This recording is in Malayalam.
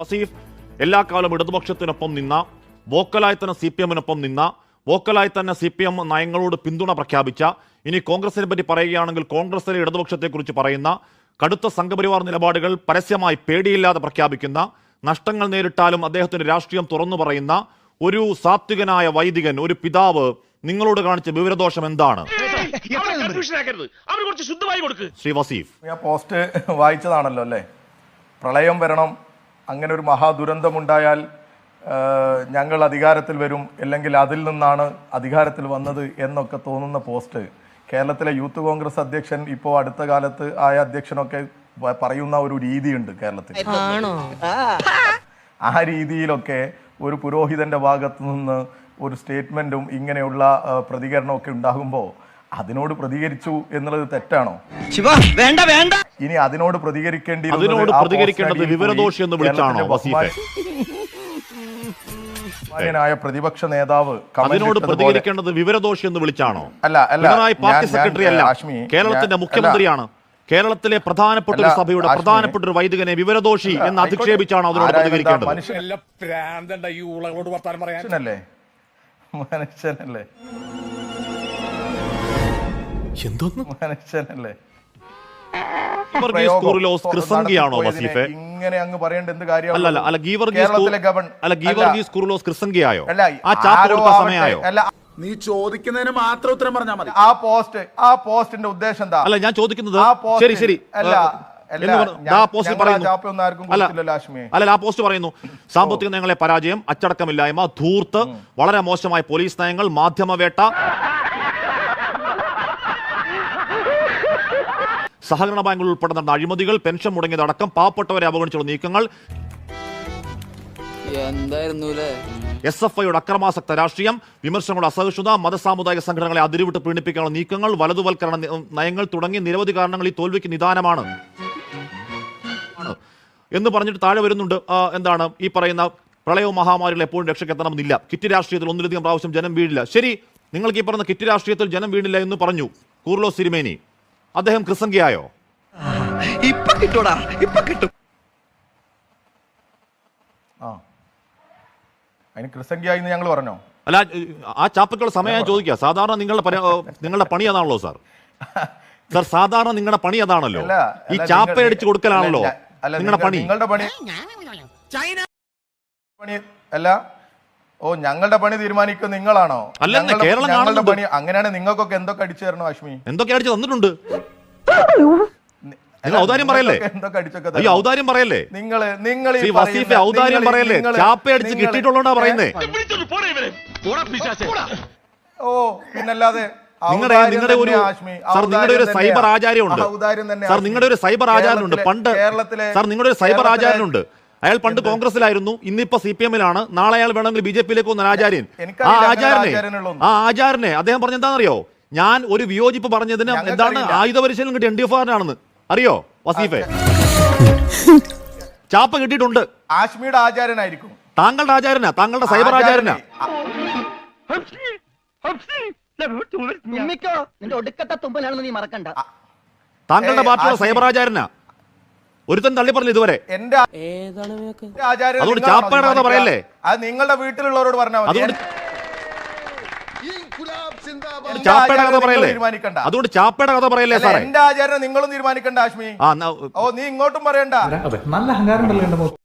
വസീഫ് എല്ലാ കാലം ഇടതുപക്ഷത്തിനൊപ്പം നിന്ന, വോക്കലായി തന്നെ CPM-നൊപ്പം നിന്ന, വോക്കലായി തന്നെ CPM നയങ്ങളോട് പിന്തുണ പ്രഖ്യാപിച്ച, ഇനി കോൺഗ്രസിനെ പറ്റി പറയുകയാണെങ്കിൽ കോൺഗ്രസിലെ ഇടതുപക്ഷത്തെക്കുറിച്ച് പറയുന്ന, കടുത്ത സംഘപരിവാർ നിലപാടുകൾ പരസ്യമായി പേടിയില്ലാതെ പ്രഖ്യാപിക്കുന്ന, നഷ്ടങ്ങൾ നേരിട്ടാലും അദ്ദേഹത്തിന്റെ രാഷ്ട്രീയം തുറന്നു പറയുന്ന ഒരു സാത്വികനായ വൈദികൻ, ഒരു പിതാവ് നിങ്ങളോട് കാണിച്ച വിവരദോഷം എന്താണ്? ശ്രീ വസീഫ്, പോസ്റ്റ് വായിച്ചതാണല്ലോ അല്ലേ? പ്രളയം വരണം, അങ്ങനെ ഒരു മഹാദുരന്തമുണ്ടായാൽ ഞങ്ങൾ അധികാരത്തിൽ വരും, അല്ലെങ്കിൽ അതിൽ നിന്നാണ് അധികാരത്തിൽ വന്നത് എന്നൊക്കെ തോന്നുന്ന പോസ്റ്റ് കേരളത്തിലെ യൂത്ത് കോൺഗ്രസ് അധ്യക്ഷൻ, ഇപ്പോൾ അടുത്ത കാലത്ത് ആയ അധ്യക്ഷനൊക്കെ പറയുന്ന ഒരു രീതിയുണ്ട് കേരളത്തിൽ. ആ രീതിയിലൊക്കെ ഒരു പുരോഹിതന്റെ ഭാഗത്തു നിന്ന് ഒരു സ്റ്റേറ്റ്മെന്റും ഇങ്ങനെയുള്ള പ്രതികരണമൊക്കെ ഉണ്ടാകുമ്പോൾ അതിനോട് പ്രതികരിച്ചു എന്നുള്ളത് തെറ്റാണോ? ഇനി അതിനോട് പ്രതികരിക്കേണ്ടത് വിവരദോഷി എന്ന് വിളിച്ചാണോ വസീഫെ? മാന്യനായ പ്രതിപക്ഷ നേതാവ് അതിനോട് പ്രതികരിക്കേണ്ടത് വിവരദോഷി എന്ന് വിളിച്ചാണോ? അല്ല, പാർട്ടി സെക്രട്ടറി അല്ല, കേരളത്തിന്റെ മുഖ്യമന്ത്രിയാണ്. കേരളത്തിലെ പ്രധാനപ്പെട്ട ഒരു സഭയുടെ പ്രധാനപ്പെട്ട ഒരു വൈദികനെ വിവരദോഷി എന്ന് അധിക്ഷേപിച്ചാണ് അതിനോട് പ്രതികരിക്കേണ്ടത്. മനുഷ്യനല്ലേ? മനുഷ്യനല്ലേ? ക്രിസംഗിയാണോ വസീഫെ? ഇങ്ങനെ അങ്ങ് പറയേണ്ട എന്ത് കാര്യം? അല്ല, ഗീവർഗീസ് കുറുലോസ് ക്രിസംഗിയായോ? ആ ചാപ്പ് കൊടുത്ത സമയമായോ? നീ ചോദിക്കുന്നതിന് മാത്രം ഉത്തരം പറഞ്ഞാൽ മതി. ആ പോസ്റ്റിന്റെ ഉദ്ദേശം എന്താ? അല്ല, ഞാൻ ചോദിക്കുന്നത് ശരി ആ പോസ്റ്റ് പറയുന്നു സാമ്പത്തിക നയങ്ങളെ പരാജയം, അച്ചടക്കമില്ലായ്മ, ധൂർത്ത്, വളരെ മോശമായ പോലീസ് നയങ്ങൾ, മാധ്യമവേട്ട, സഹകരണ ബാങ്കുകൾ ഉൾപ്പെടെ നടന്ന അഴിമതികൾ, പെൻഷൻ മുടങ്ങിയതടക്കം പാവപ്പെട്ടവരെ അവഗണിച്ചുള്ള നീക്കങ്ങൾ, SFIയുടെ അക്രമാസക്ത രാഷ്ട്രീയം, വിമർശനങ്ങളുടെ അസഹിഷ്ണുത, മതസാമുദായിക സംഘടനകളെ അതിരുവിട്ട് പീഡിപ്പിക്കാനുള്ള നീക്കങ്ങൾ, വലതുവൽക്കരണ നയങ്ങൾ തുടങ്ങിയ നിരവധി കാരണങ്ങൾ ഈ തോൽവിക്ക് നിദാനമാണ് എന്ന് പറഞ്ഞിട്ട് താഴെ വരുന്നുണ്ട്. എന്താണ് ഈ പറയുന്ന പ്രളയവും മഹാമാരികൾ എപ്പോഴും രക്ഷയ്ക്കെത്തണമെന്നില്ല, കിറ്റ് രാഷ്ട്രീയത്തിൽ ഒന്നിലധികം പ്രാവശ്യം ജനം വീഴില്ല. ശരി, നിങ്ങൾക്ക് ഈ പറഞ്ഞ കിറ്റ് രാഷ്ട്രീയത്തിൽ ജനം വീണില്ല എന്ന് പറഞ്ഞു കൂർലോസ് തിരുമേനി, അദ്ദേഹം ക്രിസംഗിയായോ? ഇപ്പൊ കിട്ടും. അതിന് ക്രിസംഗിയായി ഞങ്ങൾ പറഞ്ഞോ? അല്ല, ആ ചാപ്പക്കുള്ള സമയം ചോദിക്കുക. സാധാരണ നിങ്ങളുടെ പണി അതാണല്ലോ സാർ. സാധാരണ നിങ്ങളുടെ പണി അതാണല്ലോ, ഈ ചാപ്പ അടിച്ചു കൊടുക്കലാണല്ലോ നിങ്ങളുടെ പണി. നിങ്ങളുടെ പണി അല്ല. ഞങ്ങളുടെ പണി തീരുമാനിക്കും നിങ്ങളാണോ? ഞങ്ങളുടെ പണി അങ്ങനെയാണ്. നിങ്ങൾക്കൊക്കെ എന്തൊക്കെ അടിച്ചു തരണോ ഹാഷ്മി? എന്തൊക്കെ അടിച്ചു തന്നിട്ടുണ്ട്? ഔദാര്യം പറയല്ലേ? ഔദാര്യം പറയല്ലേ? നിങ്ങൾ വസീഫെ ഔദാര്യം പറയല്ലേ? ചാപ്പ അടിച്ച് കിട്ടിയിട്ടുള്ളതാ പറയുന്നേ. പിന്നല്ലാതെ നിങ്ങളുടെ ഒരു സൈബർ ആചാര്യമുണ്ട് സാർ. നിങ്ങളുടെ ഒരു സൈബർ ആചാര്യനുണ്ട് പണ്ട് സാർ. നിങ്ങളുടെ ഒരു സൈബർ ആചാര്യനുണ്ട്. അയാൾ പണ്ട് കോൺഗ്രസിലായിരുന്നു, ഇന്നിപ്പോ CPM-ലാണ്. നാളെ അയാൾ വേണമെങ്കിൽ BJP-യിലേക്ക് വന്ന ആചാര്യൻ. ആ ആചാര്യനെ അദ്ദേഹം പറഞ്ഞ എന്താണെന്നറിയോ? ഞാൻ ഒരു വിയോജിപ്പ് പറഞ്ഞതിന് എന്താണ് ആയുധ പരിശീലനം കിട്ടിയ NDF-ആണെന്ന് അറിയോ വസീഫെ? ചാപ്പ കിട്ടിയിട്ടുണ്ട്. ആശ്മിയുടെ ആചാര്യനായിരിക്കും. താങ്കളുടെ ആചാര്യനാ, താങ്കളുടെ സൈബർ ആചാര്യനാ. താങ്കളുടെ പാർട്ടിയുടെ സൈബർ ആചാര്യനാ. ഒരുത്തൻ തള്ളി പറഞ്ഞു ഇതുവരെ. അതുകൊണ്ട് ചാപ്പയുടെ കഥ പറയല്ലേ? അത് നിങ്ങളുടെ വീട്ടിലുള്ളവരോട് പറഞ്ഞാൽ മതി. ചാപ്പയുടെ കഥ പറയല്ലേ? അതുകൊണ്ട് ചാപ്പയുടെ കഥ പറയല്ലേ സാറേ? എന്റെ ആചാരം നിങ്ങളും തീരുമാനിക്കണ്ട ഹാഷ്മി. നീ ഇങ്ങോട്ടും പറയണ്ട. നല്ല അഹങ്കാരം